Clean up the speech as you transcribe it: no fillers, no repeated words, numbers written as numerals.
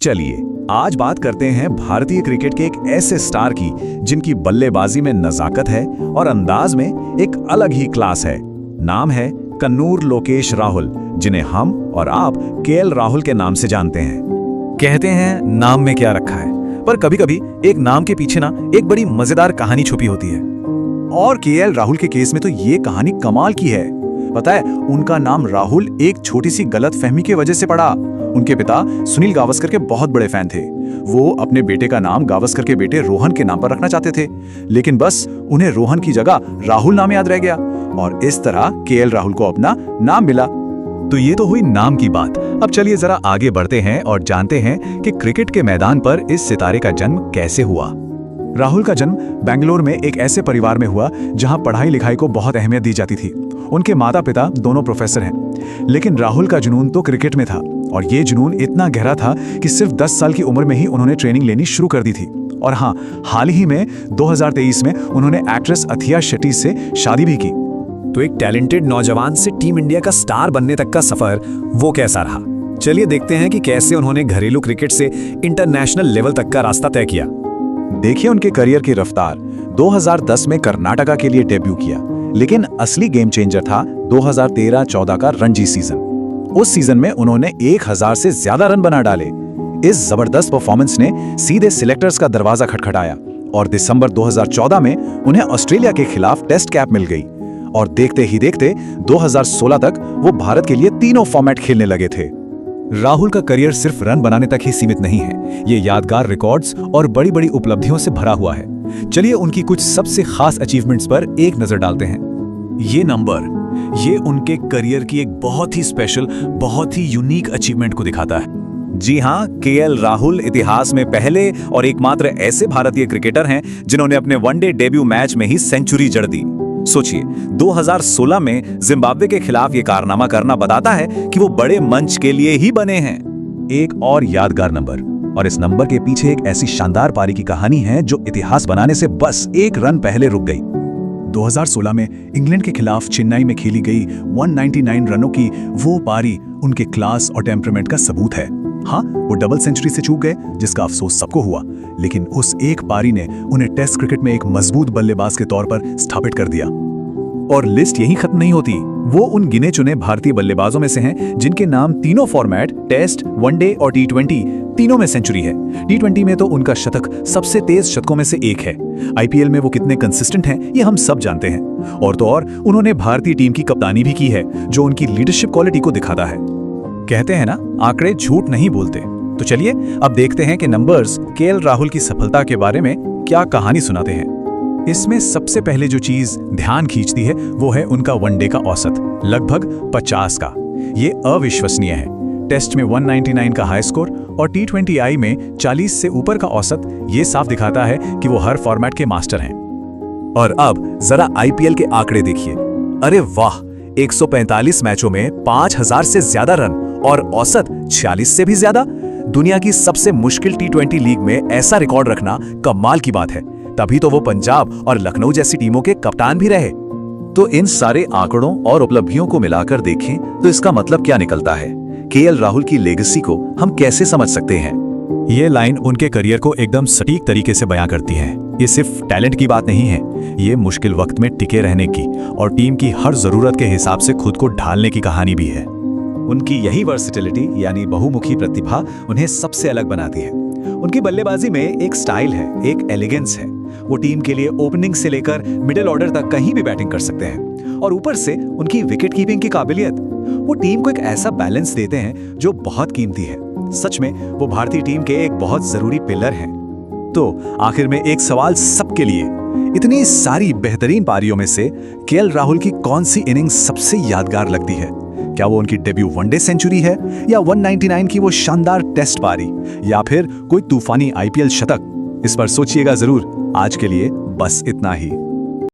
चलिए आज बात करते हैं भारतीय क्रिकेट के एक ऐसे स्टार की जिनकी बल्लेबाजी में नजाकत है और अंदाज में एक अलग ही क्लास है। नाम है कन्नूर लोकेश राहुल, जिन्हें हम और आप केएल राहुल के नाम से जानते हैं। कहते हैं नाम में क्या रखा है, पर कभी-कभी एक नाम के पीछे ना एक बड़ी मजेदार कहानी छुपी होती है। और केएल राहुल के केस में तो ये कहानी कमाल की है। पता है, उनका नाम राहुल एक छोटी सी गलतफहमी की वजह से पड़ा। उनके पिता सुनील गावस्कर के बहुत बड़े फैन थे। वो अपने बेटे का नाम गावस्कर के बेटे रोहन के नाम पर रखना चाहते थे, लेकिन बस उन्हें रोहन की जगह राहुल नाम याद रह गया और इस तरह केएल राहुल को अपना नाम मिला। तो ये तो हुई नाम की बात। अब चलिए जरा आगे बढ़ते हैं और जानते हैं कि क्रिकेट के मैदान पर इस सितारे का जन्म कैसे हुआ। राहुल का जन्म बेंगलोर में एक ऐसे परिवार में हुआ जहां पढ़ाई लिखाई को बहुत अहमियत दी जाती थी। उनके माता पिता दोनों प्रोफेसर हैं, लेकिन राहुल का जुनून तो क्रिकेट में था और ये जुनून इतना गहरा था कि सिर्फ 10 साल की उम्र में ही उन्होंने ट्रेनिंग लेनी शुरू कर दी थी। और हाँ, हाल ही में 2023 में उन्होंने एक्ट्रेस अथिया शेट्टी से शादी भी की। तो एक टैलेंटेड नौजवान से टीम इंडिया का स्टार बनने तक का सफर वो कैसा रहा, चलिए देखते हैं कि कैसे उन्होंने घरेलू क्रिकेट से इंटरनेशनल लेवल तक का रास्ता तय किया। देखिए उनके करियर की रफ्तार। 2010 में कर्नाटका के लिए डेब्यू किया, लेकिन असली गेम चेंजर था 2013-14 का रणजी सीजन। उस सीजन में उन्होंने 1000 से ज्यादा रन बना डाले। इस जबरदस्त परफॉर्मेंस ने सीधे सिलेक्टर्स का दरवाजा खटखटाया और दिसंबर 2014 में उन्हें ऑस्ट्रेलिया के खिलाफ टेस्ट कैप मिल गई। और देखते ही देखते 2016 तक वो भारत के लिए तीनों फॉर्मेट खेलने लगे थे। राहुल का करियर सिर्फ रन बनाने तक ही सीमित नहीं है, ये यादगार रिकॉर्ड्स और बड़ी बड़ी उपलब्धियों से भरा हुआ है। चलिए उनकी कुछ सबसे खास अचीवमेंट्स पर एक नजर डालते हैं। ये नंबर, ये उनके करियर की एक बहुत ही स्पेशल, बहुत ही यूनिक अचीवमेंट को दिखाता है। जी हाँ, केएल राहुल इतिहास में पहले और एकमात्र ऐसे भारतीय क्रिकेटर हैं जिन्होंने अपने वनडे डेब्यू मैच में ही सेंचुरी जड़ दी। सोचिए, 2016 में जिम्बाब्वे के खिलाफ ये कारनामा करना बताता है कि वो बड़े मंच के लिए ही बने हैं। एक और यादगार नंबर, और इस नंबर के पीछे एक ऐसी शानदार पारी की कहानी है जो इतिहास बनाने से बस एक रन पहले रुक गई। 2016 में इंग्लैंड के खिलाफ चेन्नई में खेली गई 199 रनों की वो पारी उनके क्लास और टेम्परामेंट का सबूत है। हाँ, वो डबल सेंचुरी से चूक गए, जिसका अफसोस सबको हुआ, लेकिन उस एक पारी ने उन्हें टेस्ट क्रिकेट में एक मजबूत बल्लेबाज के तौर पर स्थापित कर दिया। और लिस्ट यहीं खत्म नहीं होती। वो उन गिने चुने भारतीय बल्लेबाजों में से हैं जिनके नाम तीनों फॉर्मेट, टेस्ट, वनडे और टी20 तीनों में सेंचुरी है। टी20 में तो उनका शतक सबसे तेज शतकों में से एक है। आईपीएल में वो कितने कंसिस्टेंट हैं ये हम सब जानते हैं। और तो और उन्होंने भारतीय टीम की कप्तानी भी की है, जो उनकी लीडरशिप क्वालिटी को दिखाता है। कहते हैं ना, आंकड़े झूठ नहीं बोलते। तो चलिए अब देखते हैं कि नंबर्स केएल राहुल की सफलता के बारे में क्या कहानी सुनाते हैं। इसमें सबसे पहले जो चीज ध्यान खींचती है वो है उनका वनडे का औसत, लगभग 50 का। ये अविश्वसनीय है। टेस्ट में 199 का हाई स्कोर और टी20I में 40 से ऊपर का औसत, ये साफ दिखाता है कि वो हर फॉर्मेट के मास्टर हैं। और अब जरा आईपीएल के आंकड़े देखिए। अरे वाह, 145 मैचों में 5000 से ज्यादा रन और औसत 46 से भी ज्यादा। दुनिया की सबसे मुश्किल टी20 लीग में ऐसा रिकॉर्ड रखना कमाल की बात है। तभी तो वो पंजाब और लखनऊ जैसी टीमों के कप्तान भी रहे। तो इन सारे आंकड़ों और उपलब्धियों को मिलाकर देखें तो इसका मतलब क्या निकलता है? केएल राहुल की लेगेसी को हम कैसे समझ सकते हैं? ये लाइन उनके करियर को एकदम सटीक तरीके से बयां करती है। ये सिर्फ टैलेंट की बात नहीं है, ये मुश्किल वक्त में टिके रहने की और टीम की हर जरूरत के हिसाब से खुद को ढालने की कहानी भी है। उनकी यही वर्सिटिलिटी यानी बहुमुखी प्रतिभा उन्हें सबसे अलग बनाती है। उनकी बल्लेबाजी में एक स्टाइल है, एक एलिगेंस है। वो टीम के लिए ओपनिंग से लेकर मिडिल ऑर्डर तक कहीं भी बैटिंग कर सकते हैं। और ऊपर से उनकी विकेट कीपिंग की काबिलियत, वो टीम को एक ऐसा बैलेंस देते हैं जो बहुत कीमती है। सच में वो भारतीय टीम के एक बहुत जरूरी पिलर हैं। तो आखिर में एक सवाल सबके लिए, इतनी सारी बेहतरीन पारियों में से केएल राहुल की कौन सी इनिंग सबसे यादगार लगती है? क्या वो उनकी डेब्यू वनडे सेंचुरी है, या 199 की वो शानदार टेस्ट पारी, या फिर कोई तूफानी आईपीएल शतक? इस पर सोचिएगा जरूर। आज के लिए बस इतना ही।